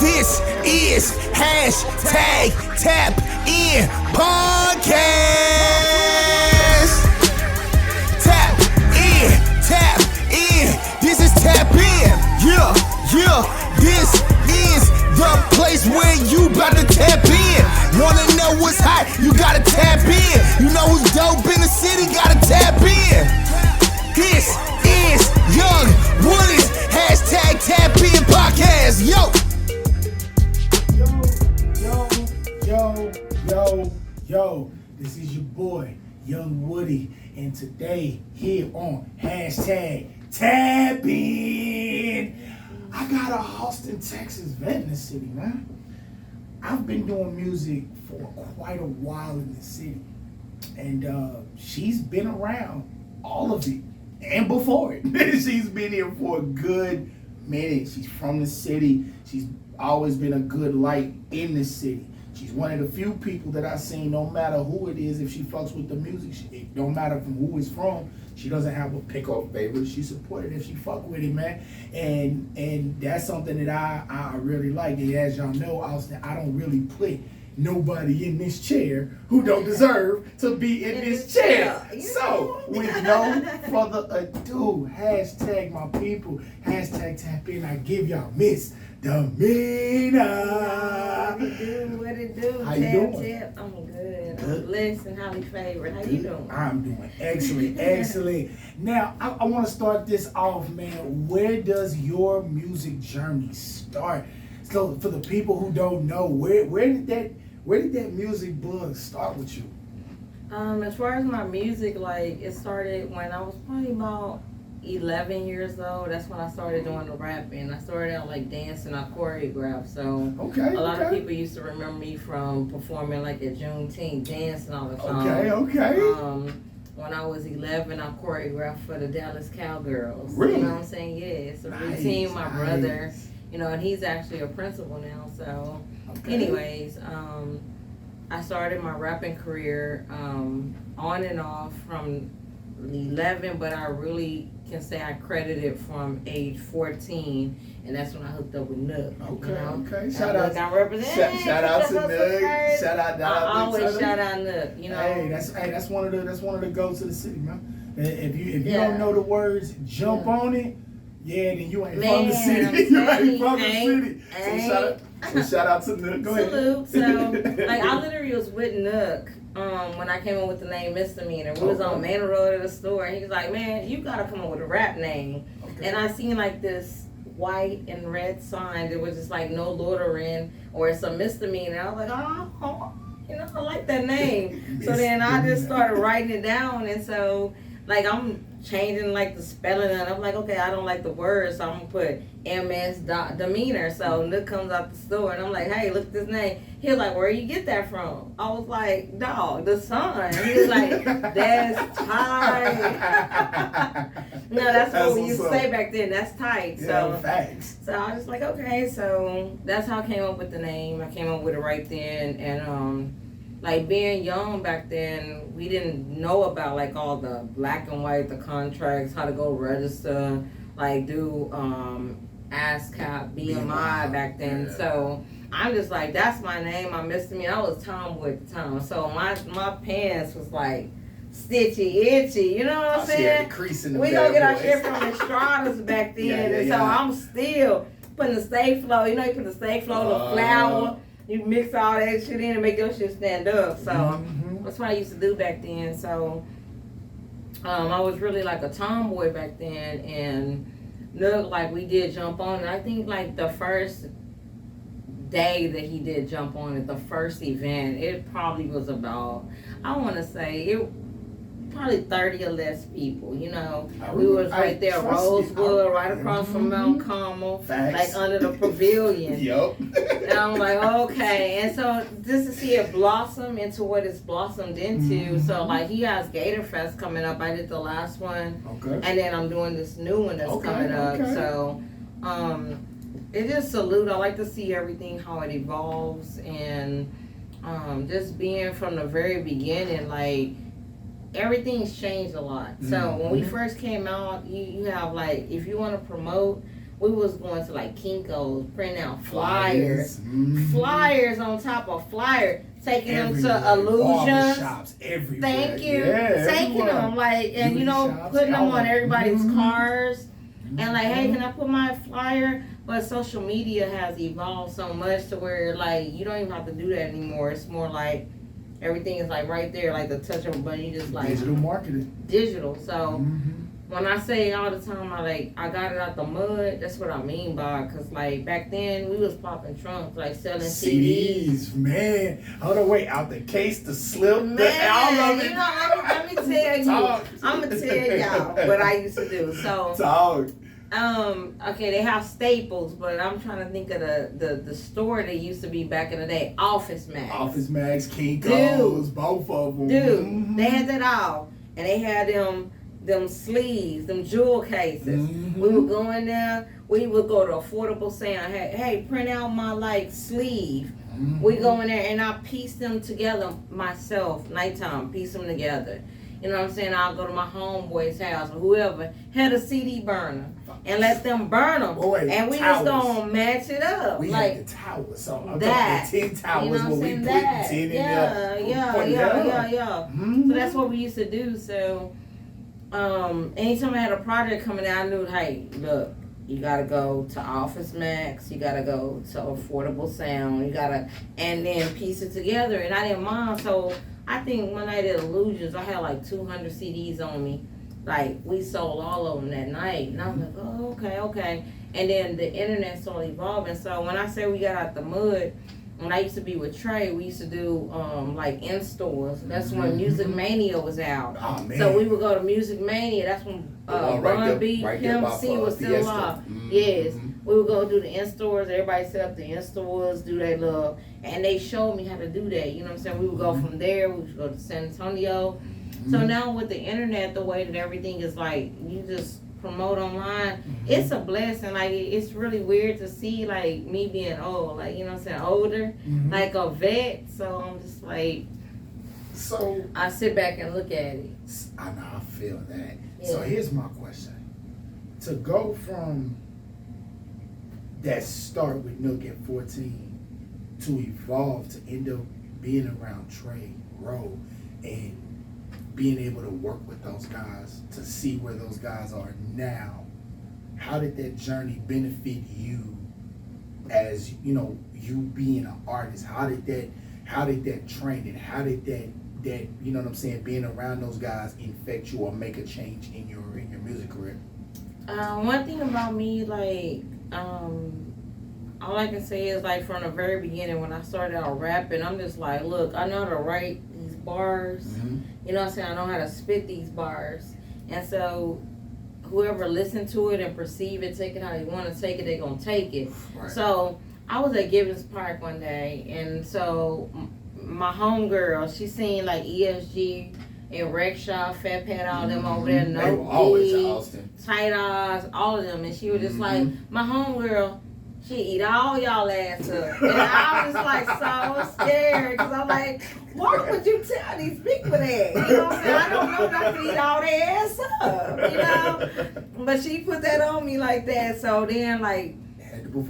This is hashtag Tap In Podcast. Tap in. This is Tap In. Yeah. This is the place where you about to tap in. Wanna know what's hot? You gotta tap in. You know who's dope in the city? Gotta tap in. This is Young Woody's hashtag Tap In Podcast. Yo. This is your boy, Young Woody, and today here on hashtag Tap In, I got a Austin, Texas vet in the city, man. I've been doing music for quite a while in the city, and she's been around all of it and before it. She's been here for a good minute. She's from the city. She's always been a good light in the city. She's one of the few people that I've seen, no matter who it is, if she fucks with the music, it don't matter from who it's from, she doesn't have a pick-up favorite. She supported if she fuck with it, man. And that's something that I really like. And as y'all know, Austin, I don't really put nobody in this chair who don't deserve to be in this chair. So, with no further ado, hashtag my people, hashtag Tap In, I give y'all Miss Demeanor. What it do? How you doing? I'm good. I'm blessed and highly favored. How you doing? I'm doing excellent. Now, I want to start this off, man. Where does your music journey start? So, for the people who don't know, where did that music bug start with you? As far as my music, like, it started when I was probably about 11 years old. That's when I started doing the rapping. I started out like dancing. I choreographed. So a lot of people used to remember me from performing like at Juneteenth, dancing all the time. Okay. When I was 11, I choreographed for the Dallas Cowgirls. Really? You know what I'm saying? Yeah, it's a routine. My brother, and he's actually a principal now. So, anyways, I started my rapping career on and off from 11, but I really can say I credit it from age 14, and that's when I hooked up with Nook. Okay. Shout out to Nook. Shout out I always shout out Nook. Hey, that's one of the goats of the city, man. If you don't know the words, jump on it. Yeah, then you ain't from the city. You ain't from the city. So shout out to Nook. Go ahead. Salute. So like I literally was with Nook. When I came up with the name Misdemeanor, we was on Manor Road at the store, and he was like, "Man, you gotta come up with a rap name." And I seen like this white and red sign that was just like no loitering or it's a misdemeanor. I was like, I like that name. So then I just started writing it down, and so like I'm changing like the spelling, and I'm like, okay, I don't like the words, so I'm gonna put MS Demeanor. So Nook comes out the store, and I'm like, hey, look at this name. He was like, where you get that from? I was like, dog, the sun. He was like, that's tight. No, that's what we used to say back then. That's tight. Yeah, facts. So I was just like, okay. So that's how I came up with the name. I came up with it right then, and like being young back then, we didn't know about like all the black and white, the contracts, how to go register, like do ASCAP, BMI back then. Yeah. So I'm just like, that's my name. I misdemeanor. I was tomboy at the time. So my pants was like stitchy, itchy. You know what I'm saying? We gonna get our shit from the Stratas back then. And so I'm still putting the stay flow. You put the stay flow, the flour. You mix all that shit in and make your shit stand up. So that's what I used to do back then. So I was really like a tomboy back then, and Nook, like we did jump on it. I think like the first day that he did jump on it, the first event, it probably was about, I want to say it probably 30 or less people, we was right there, Rosewood, right across from Mount Carmel, like under the pavilion. Yup. And I'm like, okay. And so just to see it blossom into what it's blossomed into. So like he has Gator Fest coming up. I did the last one. Okay. And then I'm doing this new one that's coming up. So it just salute. I like to see everything, how it evolves, and just being from the very beginning, like everything's changed a lot. So when we first came out, you have like, if you want to promote, we was going to like Kinko's, printing out flyers, on top of flyers, taking them to Illusions. Shops everywhere. Thank you. Yeah, taking them like, and Beauty shops, putting them on everybody's mm-hmm. cars, and like, hey, can I put my flyer? But social media has evolved so much to where like you don't even have to do that anymore. It's more like everything is like right there, like the touch of a button. You just like digital marketing. Digital. So when I say all the time, I got it out the mud. That's what I mean by, cause like back then we was popping trunks, like selling CDs. Man, hold on, wait, out the case, the slip, Man, all of it. you know, let me tell you, I'm gonna tell y'all what I used to do. So Talk. Okay, they have Staples, but I'm trying to think of the store they used to be back in the day. Office Max. Office Max, Kinko's, both of them. Dude, they had that all, and they had them sleeves, them jewel cases. We would go in there. We would go to Affordable Sound. Hey, print out my like sleeve. We go in there and I piece them together myself. Nighttime, piece them together. You know what I'm saying? I'll go to my homeboy's house or whoever had a CD burner and let them burn them. And we towers. was gonna match it up. We like had the towers. So I'm that. talking 10 towers You know where we put 10 in there. Yeah. So that's what we used to do. So anytime I had a project coming out, I knew, hey, look, you gotta go to Office Max, you gotta go to Affordable Sound, and then piece it together. And I didn't mind. So I think when I did Illusions, I had like 200 CDs on me. Like, we sold all of them that night. And I was like, oh, okay. And then the internet started evolving. So when I say we got out the mud, when I used to be with Trey, we used to do like in stores. That's when Music Mania was out. Oh, man. So we would go to Music Mania. That's when Bun B, Pimp C was still alive. Yes. We would go do the in stores. Everybody set up the in stores, do their little, and they showed me how to do that. You know what I'm saying? We would go from there. We would go to San Antonio. So now with the internet, the way that everything is like, you just promote online, it's a blessing. Like, it's really weird to see like me being old, like, you know what I'm saying, older, like a vet. So I'm just like, so I sit back and look at it. I know, I feel that. Yeah. So here's my question: to go from that start with Nook at 14 to evolve to end up being around Trey, Rowe, and being able to work with those guys to see where those guys are now, how did that journey benefit you as, you know, you being an artist? How did that training, how did that, you know what I'm saying, being around those guys infect you or make a change in your music career? One thing about me, like, all I can say is, like, from the very beginning when I started out rapping, I'm just like, look, I know how to write these bars. You know what I'm saying? I know how to spit these bars. And so whoever listened to it and perceive it, take it how they want to take it, they going to take it. Right. So I was at Gibbons Park one day, and so my homegirl, she seen like ESG and Rexhaw, Fat Pat, all them over there, They were always in Austin. Tight Eyes, all of them. And she was just like, my homegirl, she eat all y'all ass up. And I was like so scared because I'm like, why would you tell these people that? You know what I'm saying? I don't know if I can eat all their ass up, you know? But she put that on me like that. So then, like,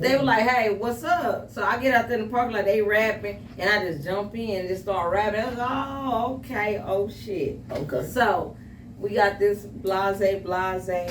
they were like, hey, what's up? So I get out there in the park, like, they rapping, and I just jump in and just start rapping. I was like, oh, okay, oh, shit. Okay. So we got this blase.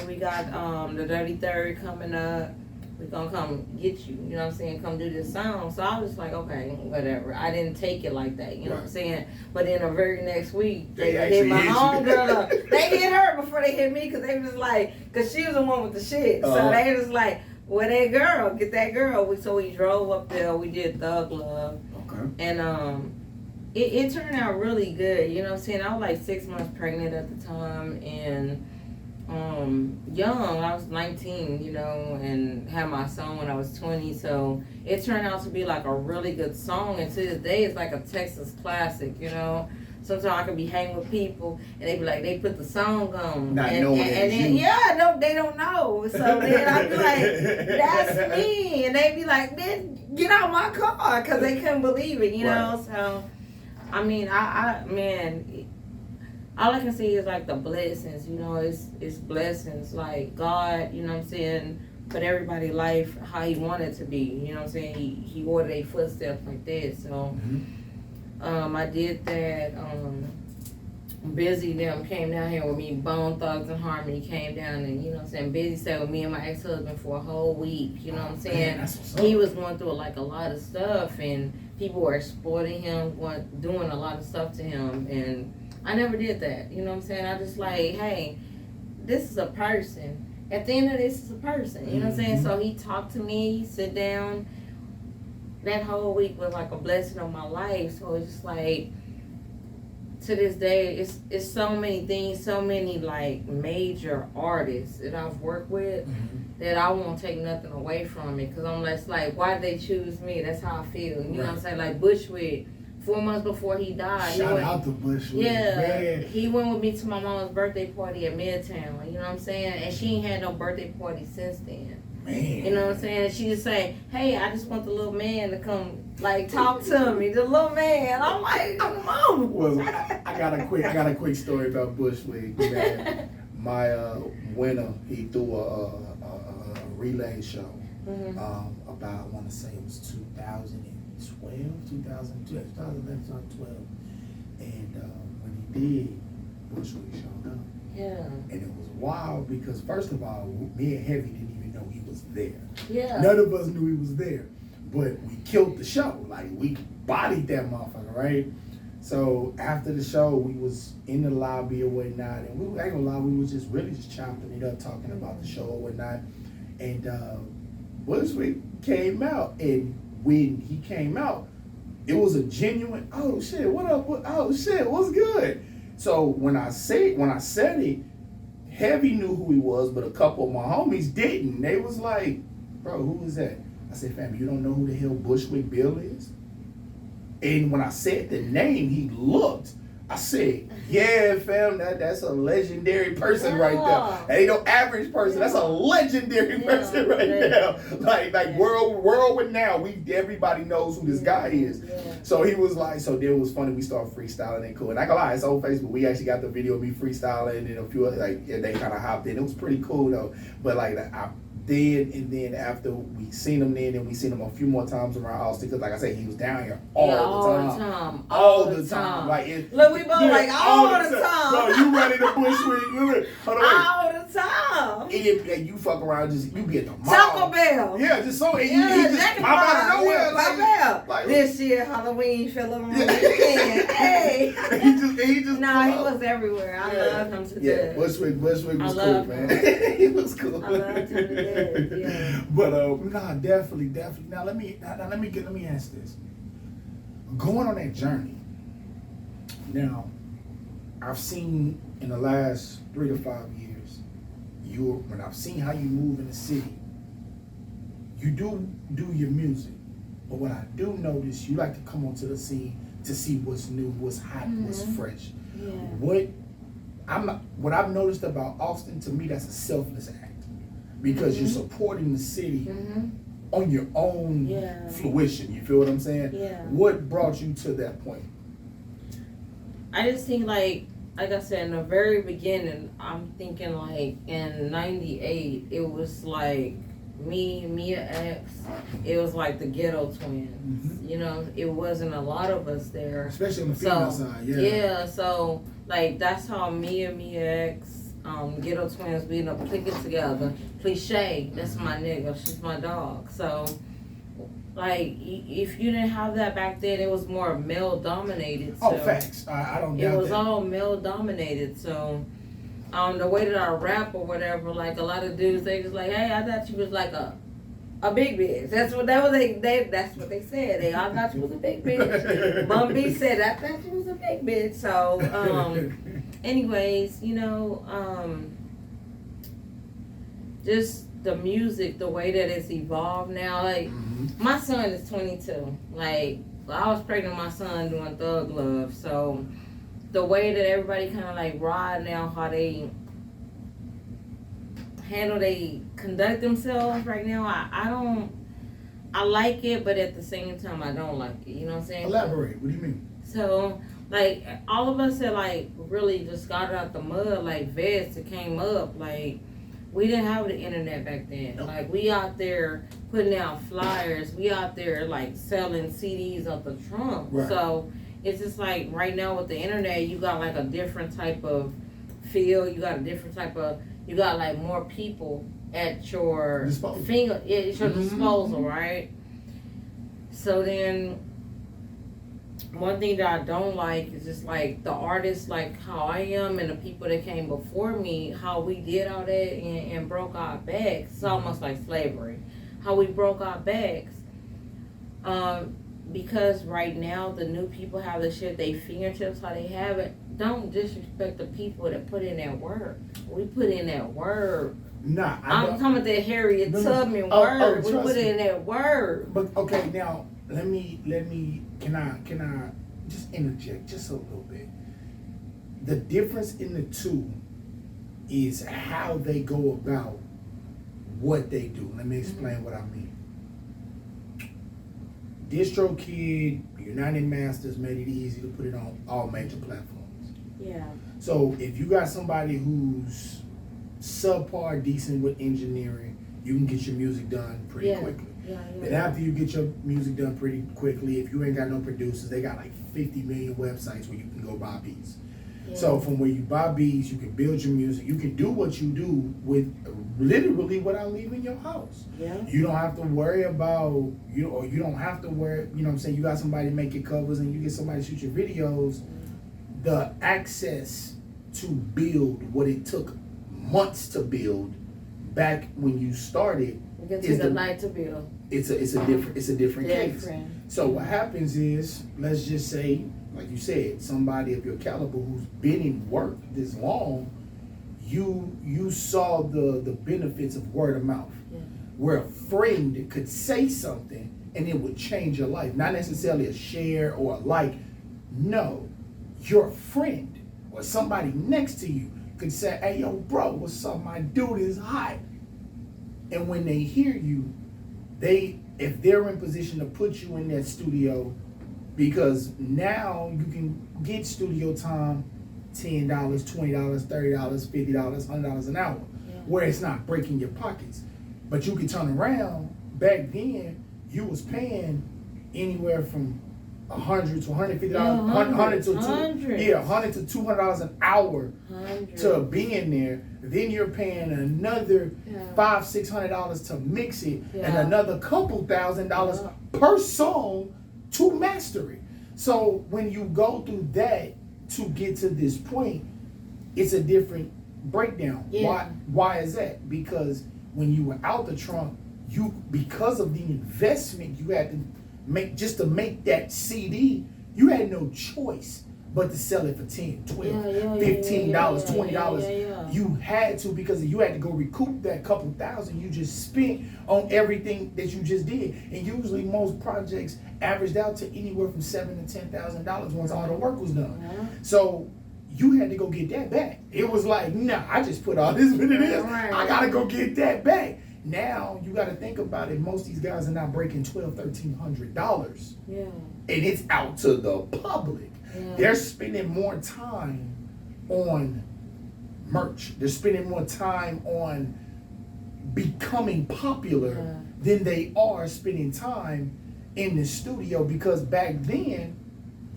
We got the Dirty Third coming up. We're gonna come get you, you know what I'm saying, come do this song. So I was just like, okay, whatever. I didn't take it like that, you know what I'm saying? But then the very next week, they hit my homegirl up. They hit her before they hit me, because they was like, because she was the one with the shit. So they was like, well, that girl, get that girl. So we drove up there, we did Thug Love. Okay. And it turned out really good, you know what I'm saying? I was like 6 months pregnant at the time, and young. I was 19, you know, and had my son when I was 20. So it turned out to be like a really good song. And to this day, it's like a Texas classic, you know. Sometimes I could be hanging with people and they be like, they put the song on. Not knowing and then, no, they don't know. So then I'd be like, that's me. And they'd be like, man, get out my car, because they couldn't believe it, you know. So, I mean, man, all I can say is like the blessings, you know, it's blessings. Like God, you know what I'm saying, put everybody life how he wanted to be. You know what I'm saying? He ordered a footsteps like that. So I did that. Busy them came down here with me. Bone Thugs and Harmony came down, and you know what I'm saying. Busy stayed with me and my ex-husband for a whole week. You know what I'm saying? Man, he was going through like a lot of stuff, and people were exploiting him, doing a lot of stuff to him, and I never did that. You know what I'm saying? I just like, hey, this is a person. At the end of this is a person. You know what I'm saying? So he talked to me, he sit down. That whole week was like a blessing of my life. So it's just like, to this day, it's so many things, so many like major artists that I've worked with that I won't take nothing away from it, because I'm just like, why did they choose me? That's how I feel. You know what I'm saying? Like Bushwick, 4 months before he died. Shout out to Bushwick. Yeah, man. he went with me to my mom's birthday party at Midtown. You know what I'm saying? And she ain't had no birthday party since then. Man. You know what I'm saying? And she just say, hey, I just want the little man to come, like, talk to me. The little man. I'm like, Mama. Well, I got a quick story about Bushwick. Man. My winner, he threw a relay show. About, I want to say it was 2012, 2012. And when he did, Bushwick showed up. Yeah. And it was wild because, first of all, me and Heavy didn't even know he was there. Yeah. None of us knew he was there. But we killed the show. Like, we bodied that motherfucker, right? So after the show, we was in the lobby or whatnot, and we ain't gonna lie, we was just really just chopping it up, talking about the show or whatnot. And Bushwick came out, and when he came out, it was a genuine, oh shit, what up? Oh shit, what's good? So when I said it, Heavy knew who he was, but a couple of my homies didn't. They was like, bro, who is that? I said, fam, you don't know who the hell Bushwick Bill is? And when I said the name, he looked. I said, yeah, fam, that's a legendary person right there. That ain't no average person. That's a legendary person right there. Like world renowned. Everybody knows who this guy is. So he was like, so then it was funny. We started freestyling and cool. And I can lie, it's on Facebook. We actually got the video of me freestyling and a few other, like, yeah, they kind of hopped in. It was pretty cool though. But like, then after we seen him and we seen him a few more times around Austin, because like I said, he was down here all the time. All the time. Like, look, we both like all the time. Bro, you running the Bushwick. Look, hold on, all the time. And you fuck around, you get the mall. Taco Bell. Yeah, just so he just pop out of nowhere. Like this year Halloween fell on the weekend. Hey. he just he was everywhere. I love him to death. Bushwick was cool, man. He was cool. I loved him to death. Yeah. But definitely. Now let me ask this. Going on that journey. Now, I've seen in the last 3 to 5 years, when I've seen how you move in the city, you do your music. But what I do notice, you like to come onto the scene to see what's new, what's hot, what's fresh. Yeah. What I've noticed about Austin, to me, that's a selfless act. Because you're supporting the city on your own fruition. You feel what I'm saying? Yeah. What brought you to that point? I just think like I said, in the very beginning, I'm thinking like in 98, it was like me, Mia X, it was like the ghetto twins. You know, it wasn't a lot of us there. Especially on the female side, Yeah, so like that's how Mia X, Ghetto Twins, we end up clicking together. Cliche, that's my nigga, she's my dog. So, like, if you didn't have that back then, it was more male dominated. So facts. I don't doubt that. It was all male dominated. So, the way that I rap or whatever, like a lot of dudes, they just like, hey, I thought you was like a big bitch. That's what they said. They all thought you was a big bitch. Bum B said, I thought you was a big bitch. So, anyways, you know, just the music, the way that it's evolved now. Like, my son is 22. Like, I was pregnant with my son doing Thug Love. So, the way that everybody kind of like ride now, how they conduct themselves right now, I like it, but at the same time, I don't like it. You know what I'm saying? Elaborate. What do you mean? So, like, all of us that, like, really just got out the mud, like, vets that came up, like, We didn't have the internet back then. Nope. Like, we out there putting out flyers. We out there, like, selling CDs up the trunk. Right. So, it's just like, right now with the internet, you got, like, a different type of feel. You got a different type of, you got, like, more people at your Disposal. finger, at your disposal, right? So then, one thing that I don't like is just like the artists, like how I am, and the people that came before me, how we did all that and broke our backs. It's almost like slavery. How we broke our backs. Because right now the new people have the shit at their fingertips, how they have it. Don't disrespect the people that put in that work. We put in that work. Nah, I'm talking about that Harriet Tubman word. We put in that word. But okay, now let me can I just interject just a little bit? The difference in the two is how they go about what they do. Let me explain what I mean. DistroKid, United Masters made it easy to put it on all major platforms. Yeah. So if you got somebody who's subpar decent with engineering, you can get your music done pretty quickly. Then after you get your music done pretty quickly, if you ain't got no producers, they got like 50 million websites where you can go buy beats. Yeah. So from where you buy beats, you can build your music. You can do what you do with literally without leaving your house. Yeah. You don't have to worry about you don't have to worry. You know what I'm saying? You got somebody making covers and you get somebody to shoot your videos. The access to build what it took months to build back when you started. Is the night to build. It's a different case. So what happens is, let's just say, like you said, somebody of your caliber who's been in work this long, you saw the benefits of word of mouth, where a friend could say something and it would change your life. Not necessarily a share or a like. No, your friend or somebody next to you could say, "Hey, yo, bro, what's up? My dude is hot." And when they hear you, if they're in position to put you in that studio, because now you can get studio time $10, $20, $30, $50, $100 an hour, where it's not breaking your pockets. But you can turn around. Back then, you was paying anywhere from $100 to $150, $100 to $200 an hour to be in there. Then you're paying another $500-$600 to mix it, and another couple $1,000 per song to master it. So when you go through that to get to this point, it's a different breakdown. Why is that? Because when you were out the trunk, because of the investment you had to make just to make that CD, you had no choice but to sell it for $10, $12, $15, $20. You had to, because you had to go recoup that couple thousand you just spent on everything that you just did. And usually most projects averaged out to anywhere from $7,000 to $10,000 once all the work was done. So you had to go get that back. It was like, nah, I just put all this into this. I gotta go get that back. Now you got to think about it. Most of these guys are not breaking $1,200-$1,300. And it's out to the public. They're spending more time on merch. They're spending more time on becoming popular than they are spending time in the studio, because back then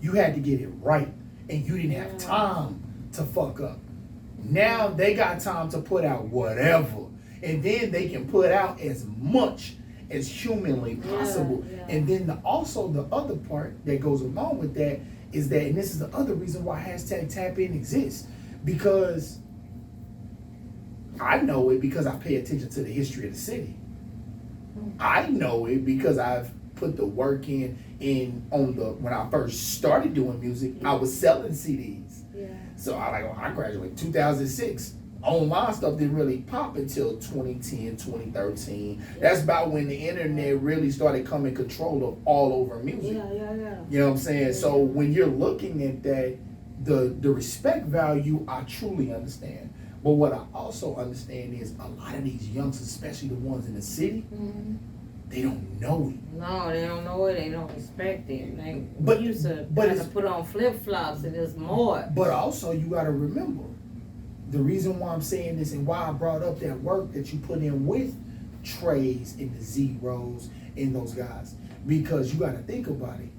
you had to get it right and you didn't have time to fuck up. Now they got time to put out whatever. And then they can put out as much as humanly possible. And then also the other part that goes along with that is that, and this is the other reason why #TapIn exists, because I know it because I pay attention to the history of the city. I know it because I've put the work in when I first started doing music, I was selling CDs. So I graduated 2006. Online stuff didn't really pop until 2010, 2013. That's about when the internet really started coming control of all over music. You know what I'm saying? So when you're looking at that, the respect value, I truly understand. But what I also understand is a lot of these youngsters, especially the ones in the city, they don't know it. No, they don't know it. They don't respect it. We used to put on flip-flops and it's more. But also you got to remember, the reason why I'm saying this and why I brought up that work that you put in with Trey's and the Zeros and those guys, because you got to think about it.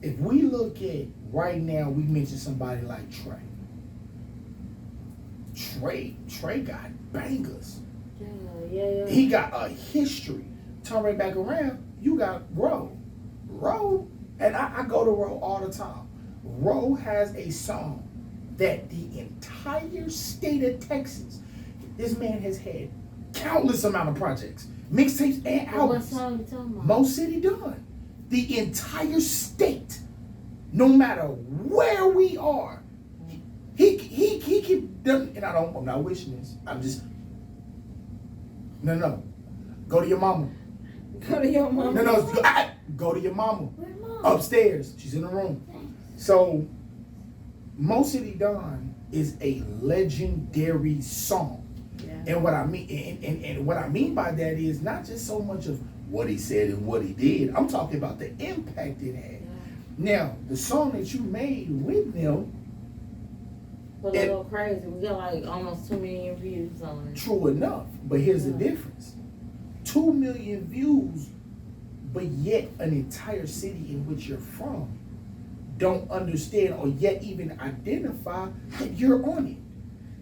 If we look at right now, we mentioned somebody like Trey. Trey got bangers. Yeah. He got a history. Turn right back around, you got Roe. And I go to Roe all the time. Roe has a song that the entire state of Texas, this man has had countless amount of projects, mixtapes and albums. What song you talking about? Mo City Done. The entire state, no matter where we are, he can, and I'm not wishing this. I'm just, no. Go to your mama. Go to your mama. No, go to your mama. Where mom? Upstairs. She's in the room. So, Mo City Dawn is a legendary song. Yeah. And what I mean, and what I mean by that is not just so much of what he said and what he did. I'm talking about the impact it had. Yeah. Now, the song that you made with them, Well, a little crazy. We got like almost 2 million views on it. true enough, but here's the difference. 2 million views, but yet an entire city in which you're from don't understand or yet even identify that you're on it.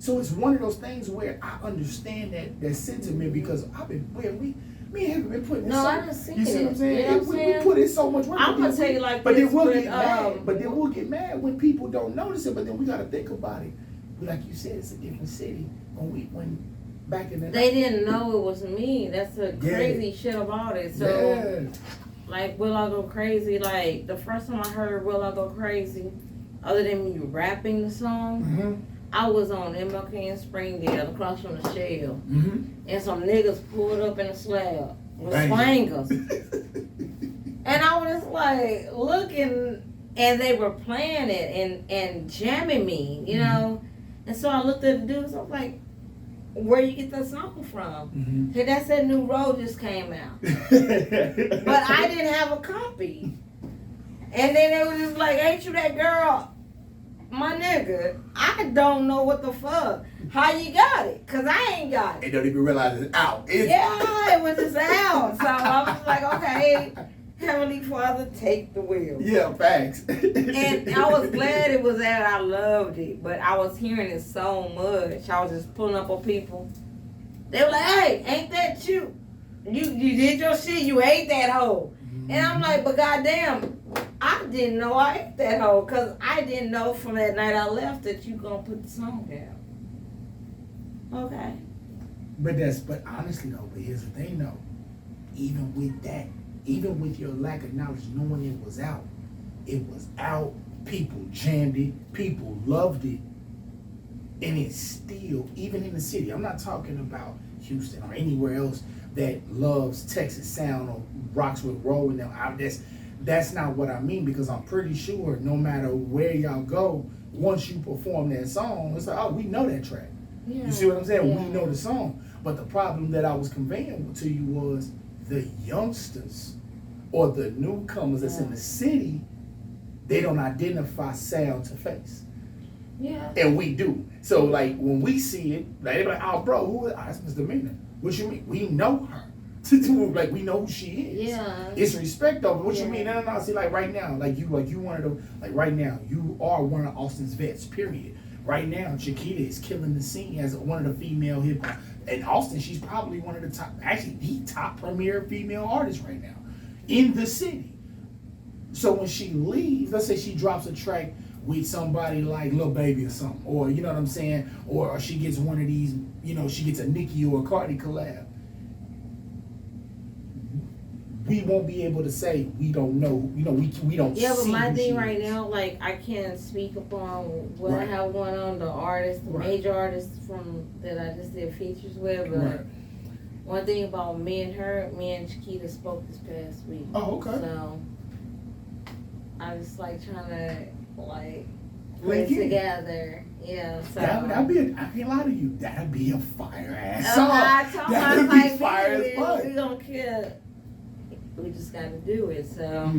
So it's one of those things where I understand that sentiment, because I've been me and him have been putting No, so, I done seen you see what I'm it. saying? You know what I'm We saying? put in so much work. I'm gonna tell you like but this. then we'll with, get mad. But then we'll get mad when people don't notice it. But then we got to think about it. Like you said, it's a different city. When back in the they didn't know it was me. That's the crazy shit about it. So, like, Will I Go Crazy? Like, the first time I heard Will I Go Crazy, other than me rapping the song, I was on MLK in Springdale across from the Shell. And some niggas pulled up in a slab with slangers. And I was like looking, and they were playing it and jamming me, you know? And so I looked at the dudes, I was like, where you get that song from? Hey, that's that new road just came out. But I didn't have a copy. And then they were just like, ain't you that girl? My nigga, I don't know what the fuck. How you got it? Cause I ain't got They it. don't even realize it's out. Yeah, it was just out. So I was like, okay, Heavenly Father, take the wheel. Yeah, facts. And I was glad it was out. I loved it. But I was hearing it so much. I was just pulling up on people. They were like, hey, ain't that you? You did your shit, you ate that hoe. And I'm like, but goddamn, I didn't know I ate that hoe, because I didn't know from that night I left that you gonna put the song down. Okay. But honestly though, but here's the thing though, even with that, even with your lack of knowledge, knowing it was out, people jammed it, people loved it, and it's still, even in the city, I'm not talking about Houston or anywhere else that loves Texas sound or rocks with roll and them. That's not what I mean, because I'm pretty sure no matter where y'all go, once you perform that song, it's like, oh, we know that track. Yeah. You see what I'm saying? Yeah. We know the song. But the problem that I was conveying to you was the youngsters or the newcomers that's in the city, they don't identify sound to face. Yeah. And we do. So like when we see it, like they be like, oh bro, who is that's Miss Demeanor? What you mean? We know her. Like we know who she is. Yeah. It's respect over. What you mean? No. See, like right now, like you one of them. Like right now, you are one of Austin's vets. Period. Right now, Chiquita is killing the scene as one of the female hip hop. In Austin, she's probably one of the top, actually the top premier female artists right now in the city. So when she leaves, let's say she drops a track with somebody like Lil Baby or something, or you know what I'm saying, or she gets one of these, you know, she gets a Nicki or a Cardi collab. We won't be able to say we don't know, you know, we don't. Yeah, but see my who thing she right is. now, like I can't speak upon what I Right. have going on, the artists, the Right. major artists from that I just did features with. But Right. one thing about me and Chiquita spoke this past week. Oh, okay. So I just like trying to like put Link it in. together. Yeah. So That'd be I can't lie to you. That'd be a fire ass I song. told her, I That'd was be like, fire as "Baby, fuck. we gonna kill. we just got to do it. So,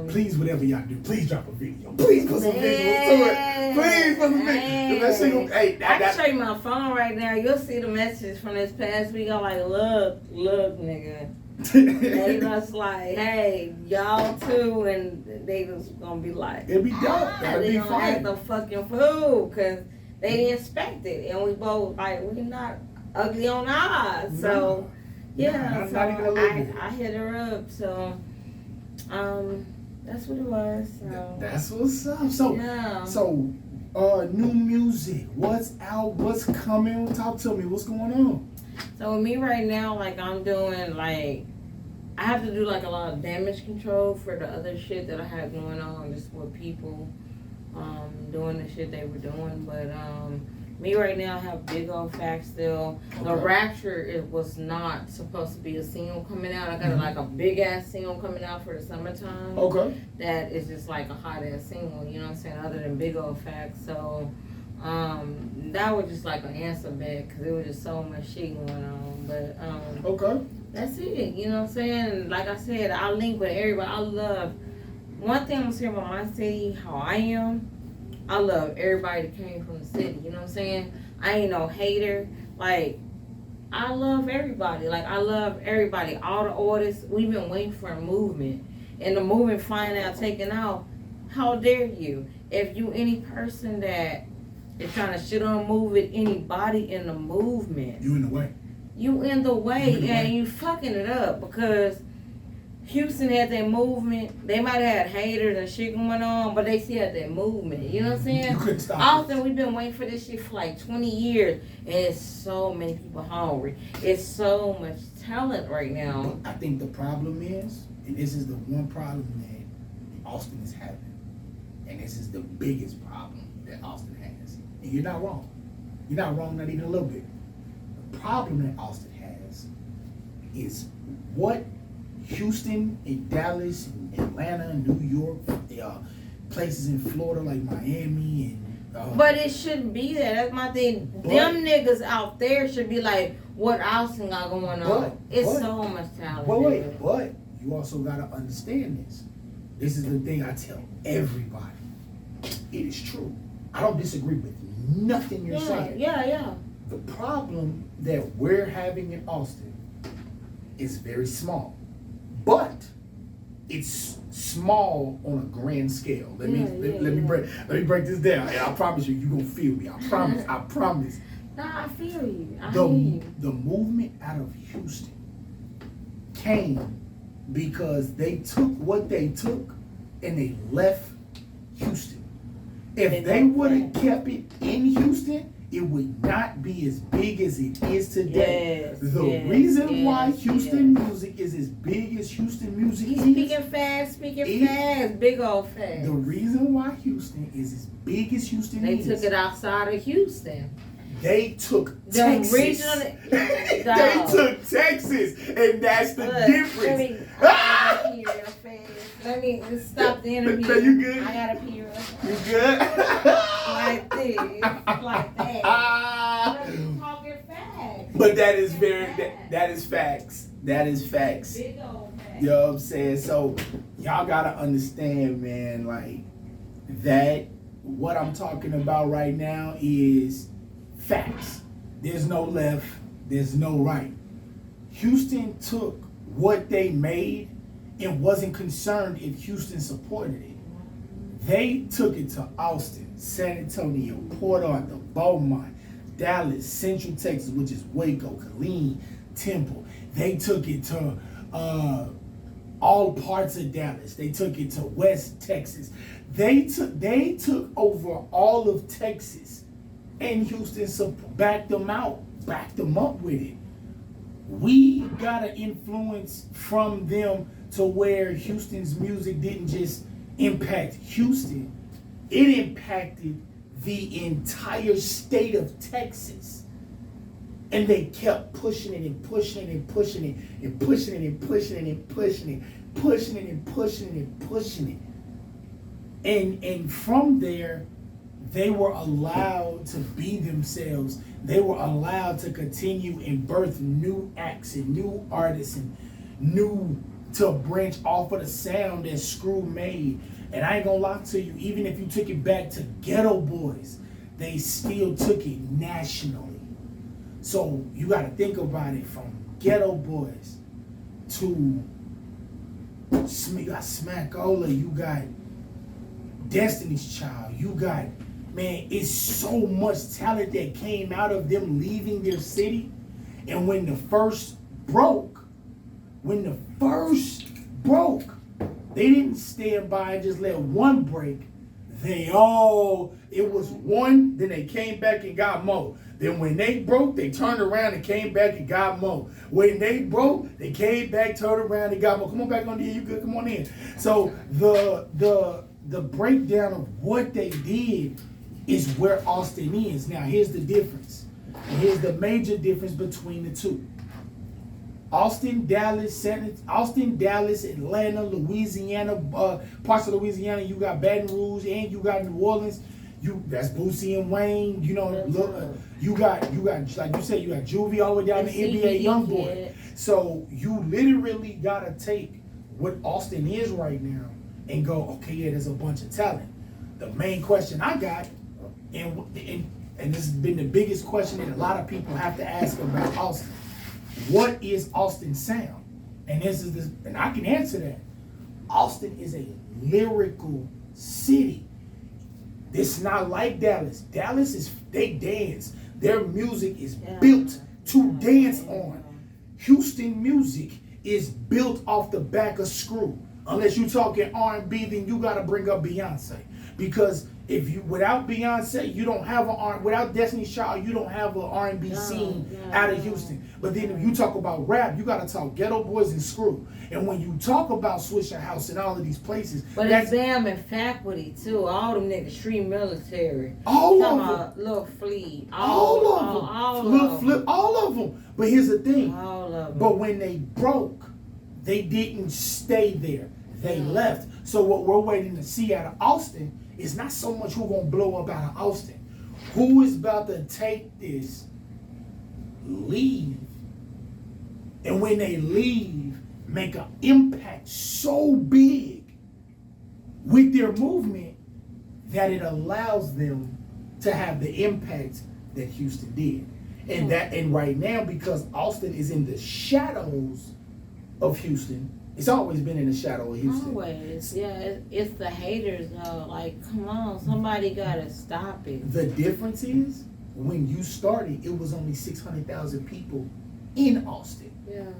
please, whatever y'all do, please drop a video. Please put some visuals to it. Please put some visuals. That single, hey, I can show you my phone right now. You'll see the messages from this past week. I'm like, look, nigga. They just like, hey, y'all too, and they just gonna be like, it'll be dope. That'll they be gonna fun. act the fucking fool, cause they didn't expect it, and we both like, we're not ugly on eyes, so yeah. Not even a little bit. I hit her up, so that's what it was. So That's what's up. So yeah. So new music. What's out? What's coming? Talk to me. What's going on? So with me right now, like I'm doing like, I have to do like a lot of damage control for the other shit that I had going on, just with people doing the shit they were doing. But me right now, I have big old facts still. Okay. The Rapture, it was not supposed to be a single coming out. I got like a big ass single coming out for the summertime. Okay. That is just like a hot ass single, you know what I'm saying, other than big old facts. So that was just like an answer back, because it was just so much shit going on. But okay, that's it, you know what I'm saying. Like I said, I link with everybody. I love, one thing I'm gonna say about my city, how I am, I love everybody that came from the city, you know what I'm saying. I ain't no hater. Like, I love everybody. Like, I love everybody, all the artists. We've been waiting for a movement, and the movement finally out, taken out. How dare you? If you any person that is trying to shit on movement, anybody in the movement, you in the way. You in the way, and you fucking it up, because Houston had that movement. They might have had haters and shit going on, but they still had that movement. You know what I'm saying? You couldn't stop. Often we've been waiting for this shit for like 20 years, and it's so many people hungry. It's so much talent right now. But I think the problem is, and this is the one problem that Austin is having, and this is the biggest problem that Austin has. And you're not wrong. You're not wrong, not even a little bit. The problem that Austin has is what Houston and Dallas and Atlanta and New York, places in Florida like Miami and but it shouldn't be that. That's my thing. Them niggas out there should be like, what Austin got going on? It's so much talent. But you also gotta understand this. This is the thing I tell everybody. It is true. I don't disagree with nothing you're saying. Yeah. The problem that we're having in Austin is very small, but it's small on a grand scale. Let me break this down, and I promise you gonna feel me. I promise. Nah, I feel you. The movement out of Houston came because they took what they took and they left Houston. If they would have kept it in Houston, it would not be as big as it is today. The reason why Houston music is as big as Houston music is... Speaking fast, big old fast. The reason why Houston is as big as Houston is... They took it outside of Houston. They took Texas. They took Texas, and that's the difference. Let me just stop the interview. No, you good? I gotta pee real quick. You good? Like this, like that. Talking facts. But that is that is facts. That is facts. Big old facts. You know what I'm saying? So y'all gotta understand, man, like that what I'm talking about right now is facts. There's no left, there's no right. Houston took what they made and wasn't concerned if Houston supported it. They took it to Austin, San Antonio, Port Arthur, Beaumont, Dallas, Central Texas, which is Waco, Killeen, Temple. They took it to all parts of Dallas. They took it to West Texas. They took over all of Texas, and Houston backed them up with it. We got an influence from them to where Houston's music didn't just impact Houston, it impacted the entire state of Texas. And they kept pushing it and pushing it and pushing it and pushing it and pushing it and pushing it, pushing it and pushing it and pushing it. And from there, they were allowed to be themselves. They were allowed to continue and birth new acts and new artists and new to branch off of the sound that Screw made. And I ain't gonna lie to you, even if you took it back to Ghetto Boys, they still took it nationally. So you gotta think about it, from Ghetto Boys to you got Smackola, you got Destiny's Child, you got, man, it's so much talent that came out of them leaving their city. And when the first broke, they didn't stand by and just let one break. It was one, then they came back and got more. Then when they broke, they turned around and came back and got more. When they broke, they came back, turned around and got more. Come on back on here, you good, come on in. So the breakdown of what they did is where Austin is. Now here's the difference. Here's the major difference between the two. Austin, Dallas, Atlanta, Louisiana, parts of Louisiana, you got Baton Rouge, and you got New Orleans. That's Boosie and Wayne. You know, you got like you said, you got Juvie all the way down to NBA YoungBoy. So you literally gotta take what Austin is right now and go, okay, yeah, there's a bunch of talent. The main question I got, and this has been the biggest question that a lot of people have to ask about Austin. What is Austin's sound? And and I can answer that. Austin is a lyrical city. It's not like Dallas. They dance. Their music is built to dance on. Houston music is built off the back of Screw. Unless you're talking R&B, then you gotta bring up Beyonce. Because without Beyonce, you don't have without Destiny's Child, you don't have an R&B scene out of Houston. But then if you talk about rap, you gotta talk Ghetto Boys and Screw. And when you talk about Swisher House and all of these places, but it's Bam and Faculty too. All them niggas, street military. All of them. Lil Fleet. All of them. But here's the thing. All of them. But when they broke, they didn't stay there. They left. So what we're waiting to see out of Austin is not so much who gonna blow up out of Austin. Who is about to take this, leave, and when they leave, make an impact so big with their movement that it allows them to have the impact that Houston did. And right now, because Austin is in the shadows of Houston, it's always been in the shadow of Houston. Always, yeah. It's the haters though. Like, come on, somebody gotta stop it. The difference is, when you started, it was only 600,000 people in Austin. Yeah.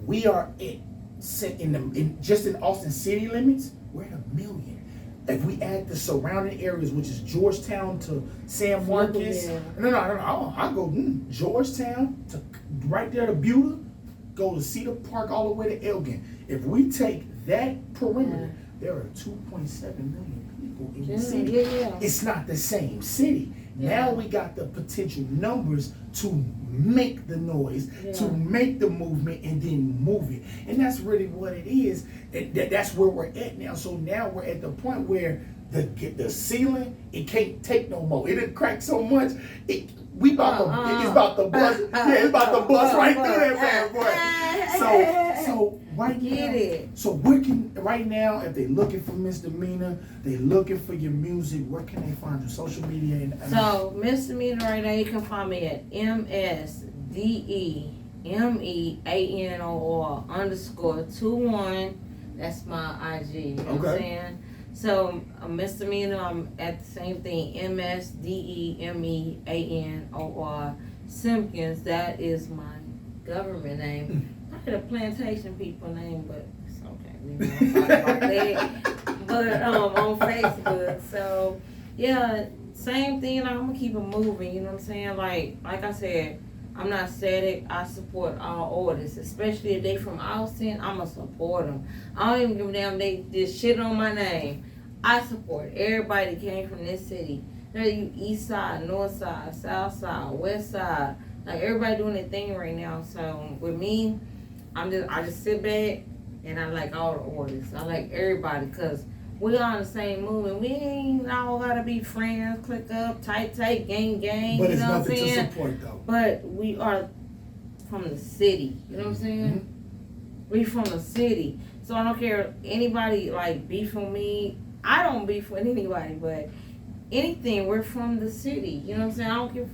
We are just in Austin city limits, we're at 1 million. If we add the surrounding areas, which is Georgetown to San Marcos, no, I go Georgetown to right there to Buda, go to Cedar Park all the way to Elgin. If we take that perimeter, there are 2.7 million people in the city. Yeah. It's not the same city. Now we got the potential numbers to make the noise, to make the movement, and then move it. And that's really what it is. That's where we're at now. So now we're at the point where the ceiling, it can't take no more. It done cracked so much. It's about to bust. It's about to bust right through that bad boy. So right now, so right now, if they're looking for Miss Demeanor, they looking for your music, where can they find you? Social media So Miss Demeanor right now, you can find me at MSDEMEANOR_21. That's my IG. You know what I'm saying? So Miss Demeanor, I'm at the same thing, MSDEMEANOR Simpkins. That is my government name. I had a plantation people name, but it's okay. We won't talk about that. But on Facebook. So yeah, same thing. I'm gonna keep it moving. You know what I'm saying? Like I said, I'm not static. I support all artists, especially if they from Austin. I'ma support them. I don't even give a damn they just shit on my name. I support everybody that came from this city. Whether you east side, north side, south side, west side, like everybody doing their thing right now. So with me, I just sit back and I like all the artists. I like everybody because we all in the same movement. We ain't all gotta be friends, click up, tight, gang. But you it's know what I'm nothing saying? to support though. But we are from the city. You know what I'm saying? Mm-hmm. We from the city. So I don't care anybody like beef with me. I don't beef with anybody, but anything, we're from the city. You know what I'm saying?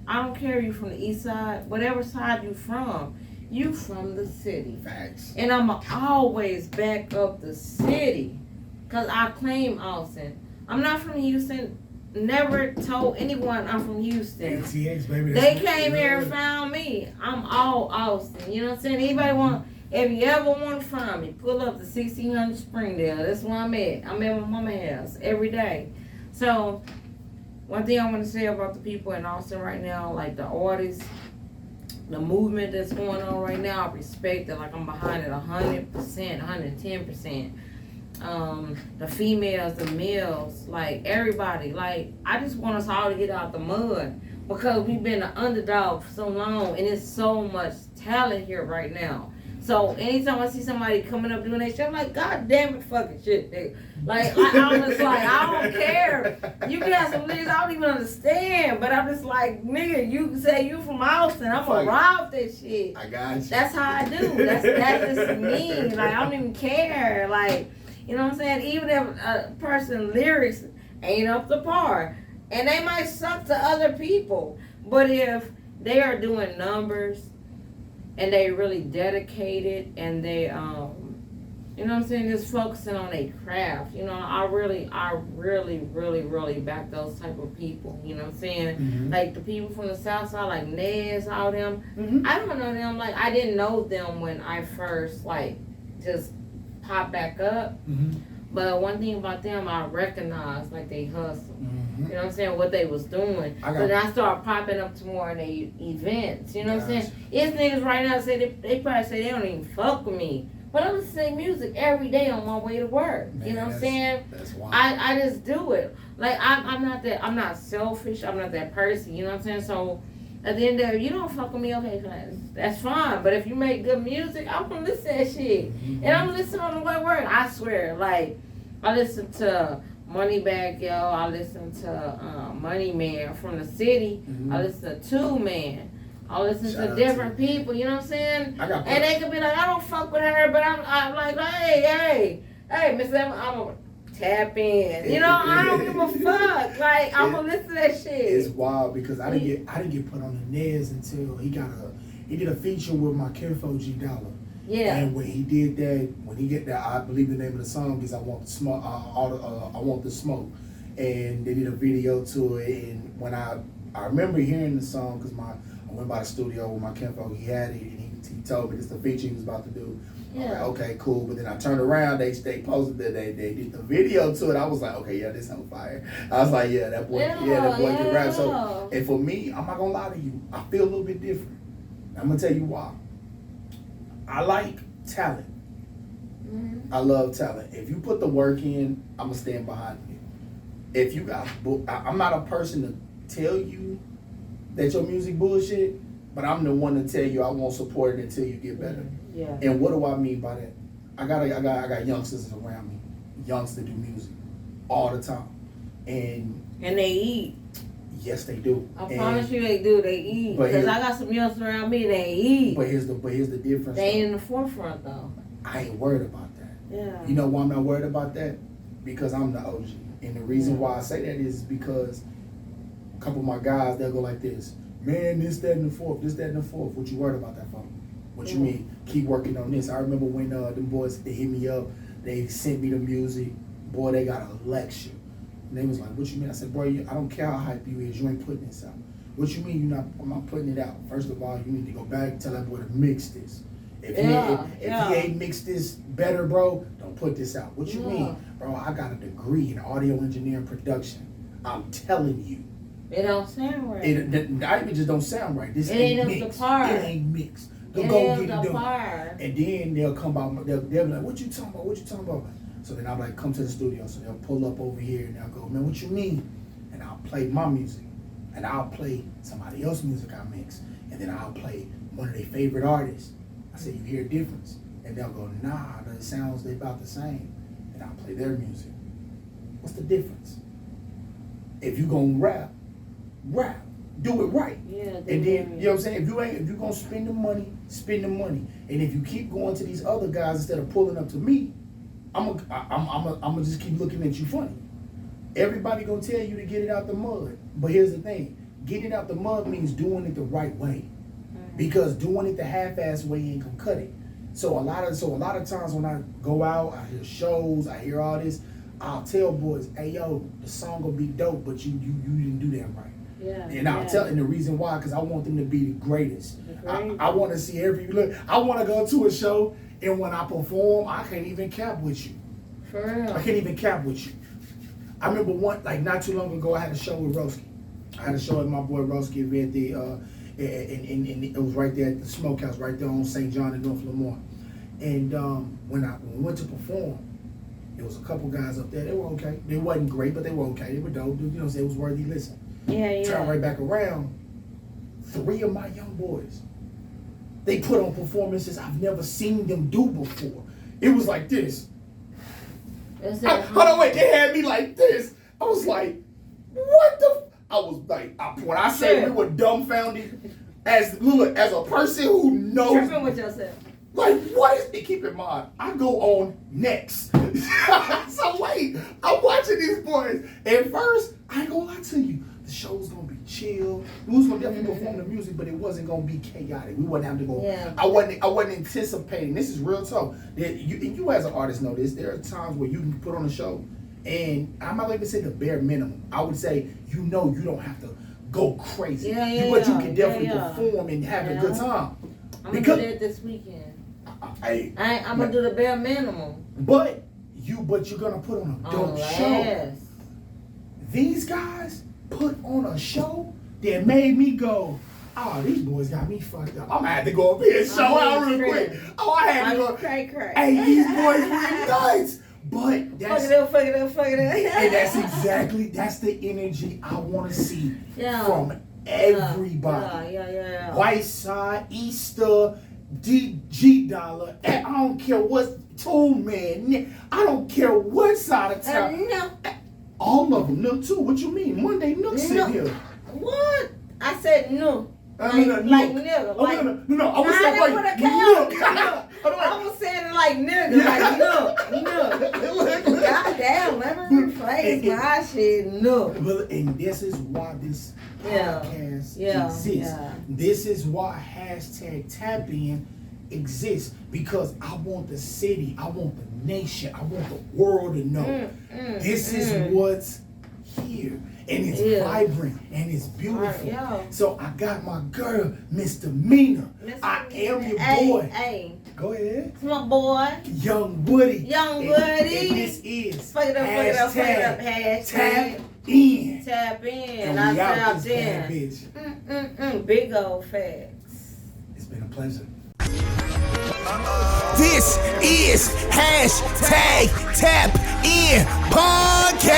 I don't care if you from the east side, whatever side you from the city. Facts. And I'ma always back up the city. Cause I claim Austin. I'm not from Houston. Never told anyone I'm from Houston. ATX, baby. They came here and found me. I'm all Austin. You know what I'm saying? Anybody want, if you ever want to find me, pull up the 1600 Springdale. That's where I'm at. I'm at my mama's house every day. So, one thing I want to say about the people in Austin right now, like the artists, the movement that's going on right now, I respect it. Like, I'm behind it 100%, 110%. The females, the males, like everybody, like I just want us all to get out the mud because we've been an underdog for so long and there's so much talent here right now. So anytime I see somebody coming up doing that shit, I'm like, God damn it, fucking shit, nigga. Like I'm just like, I don't care. You can have some niggas I don't even understand, but I'm just like, nigga, you can say you from Austin, I'm gonna rob that shit. I got you. That's how I do. That's just me. Like I don't even care. Like. You know what I'm saying? Even if a person lyrics ain't up to par, and they might suck to other people, but if they are doing numbers and they really dedicated and they, you know what I'm saying, just focusing on their craft. You know, I really back those type of people. You know what I'm saying? Mm-hmm. Like the people from the South Side, like Nez, all them. Mm-hmm. I don't know them. Like I didn't know them when I first like just pop back up. Mm-hmm. But one thing about them, I recognize like they hustle. Mm-hmm. You know what I'm saying? What they was doing. So then I start popping up to more in their events. You know what I'm saying? It's niggas right now say they probably say they don't even fuck with me. But I listen to their music every day on my way to work. Man, you know what I'm saying? That's wild. I just do it. Like I'm not selfish. I'm not that person. You know what I'm saying? So at the end of it, you don't fuck with me, okay, that's fine. But if you make good music, I'm gonna listen to that shit. Mm-hmm. And I'm listening on the way to work. I swear, like, I listen to Moneybag Yo, I listen to Money Man from the city, Mm-hmm. I listen to Two Man. I listen Shout to out different to you. people, you know what I'm saying? And they could be like, I don't fuck with her, but I'm like, hey, Miss Emma, I'm gonna tap in. You know, I don't give a fuck. Like, I'm gonna listen to that shit. It's wild because I didn't get put on the Nez until he did a feature with my Kinfo G Dollar. Yeah. And when he did that, I believe the name of the song is I Want the Smoke. I Want the Smoke, and they did a video to it. And when I remember hearing the song because I went by the studio with my Kinfo. He had it, and he told me this is the feature he was about to do. Yeah. I'm like, okay, cool. But then I turned around, they posted that they did the video to it. I was like, okay, yeah, this on fire. I was like, yeah, that boy can rap. So, and for me, I'm not gonna lie to you, I feel a little bit different. I'm gonna tell you why. I like talent. Mm-hmm. I love talent. If you put the work in, I'm gonna stand behind you. If you got, I'm not a person to tell you that your music bullshit, but I'm the one to tell you I won't support it until you get better. Yeah. And what do I mean by that? I got youngsters around me, youngsters do music all the time, and they eat. yes, they do. I promise you, they do. They eat because I got some youngsters around me. They eat. But here's the difference. They ain't in the forefront though. I ain't worried about that. Yeah. You know why I'm not worried about that? Because I'm the OG, and the reason why I say that is because a couple of my guys they'll go like this, man, this, that, and the fourth, this, that, and the fourth. What you worried about that for? What you mean? Keep working on this. I remember when them boys, they hit me up, they sent me the music. Boy, they got a lecture. And they was like, what you mean? I said, boy, I don't care how hype you is, you ain't putting this out. What you mean I'm not putting it out? First of all, you need to go back and tell that boy to mix this. If he ain't mixed this better, bro, don't put this out. What you mean? Bro, I got a degree in audio engineering production. I'm telling you. It don't sound right. It just don't sound right. This ain't mixed. Up the par. It ain't mixed. Go get it done. And then they'll come out. They'll be like, "What you talking about? What you talking about?" So then I'm like, "Come to the studio." So they'll pull up over here and they'll go, "Man, what you mean?" And I'll play my music, and I'll play somebody else's music I mix, and then I'll play one of their favorite artists. I say, "You hear a difference?" And they'll go, "Nah, the sounds they about the same." And I'll play their music. What's the difference? If you gonna rap, do it right. Yeah. And then, you know what I'm saying? If you gonna spend the money spend the money. And if you keep going to these other guys instead of pulling up to me, I'm gonna just keep looking at you funny. Everybody gonna tell you to get it out the mud. But here's the thing. Getting it out the mud means doing it the right way. Because doing it the half-ass way ain't gonna cut it. So a lot of times when I go out, I hear shows, I hear all this, I'll tell boys, hey yo, the song will be dope, but you didn't do that right. Yeah. And I'll tell, and the reason why, because I want them to be the greatest. I want to see look. I want to go to a show, and when I perform, I can't even cap with you. For real. I can't even cap with you. I remember not too long ago, I had a show with Roski. I had a show with my boy Roski at the, and it was right there at the Smokehouse, right there on St. John in North Lamar. And when we went to perform, there was a couple guys up there. They were okay. They wasn't great, but they were okay. They were dope. You know, it was worthy listen. Yeah. Turn right back around. 3 of my young boys, they put on performances I've never seen them do before. It was like this. Hold on, wait. They had me like this. I was like, what the? I was like, when I say we were dumbfounded, as a person who knows. Tripping with yourself. Like, what is it? Keep in mind, I go on next. So wait, I'm watching these boys. At first, I ain't gonna lie to you. The show was gonna be chill. We was gonna definitely perform the music, but it wasn't gonna be chaotic. We wouldn't have to go. Yeah. I wasn't anticipating. This is real talk. You as an artist know this. There are times where you can put on a show, and I'm not even say the bare minimum. I would say you don't have to go crazy. But you can definitely perform and have a good time. I'm gonna do that this weekend. I'm gonna do the bare minimum. But you're gonna put on a dope show. These guys put on a show that made me go, oh, these boys got me fucked up. I'm gonna have to go up here and show out real quick. Oh, I had to go. Cray. Hey, these boys were nuts. But that's fuck it up. And that's the energy I want to see from everybody. Yeah. White Side, Easter, G Dollar, I don't care what man. I don't care what side of town. No. All of them. Nook too. What you mean? Monday Nook sit here. What? I said no. Like nigga. No. I was saying like Nook. I was saying it like nigga. Like no. Goddamn, let me rephrase my shit. No. And this is why this podcast exists. Yeah. This is why #TapIn exists, because I want the city, I want the nation, I want the world to know this is what's here, and it's vibrant and it's beautiful. So I got my girl, Miss Demeanor. I am your boy. Hey. Go ahead. It's my boy. Young Woody. Young Woody. And this is fuck it up. Tap in. Tap in. And we out this bad bitch. Big old facts. It's been a pleasure. This is #TapIn podcast.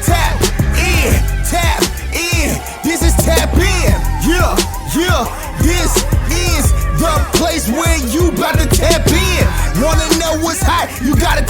Tap in. This is Tap In. Yeah. This is the place where you about to tap in. Wanna know what's hot? You gotta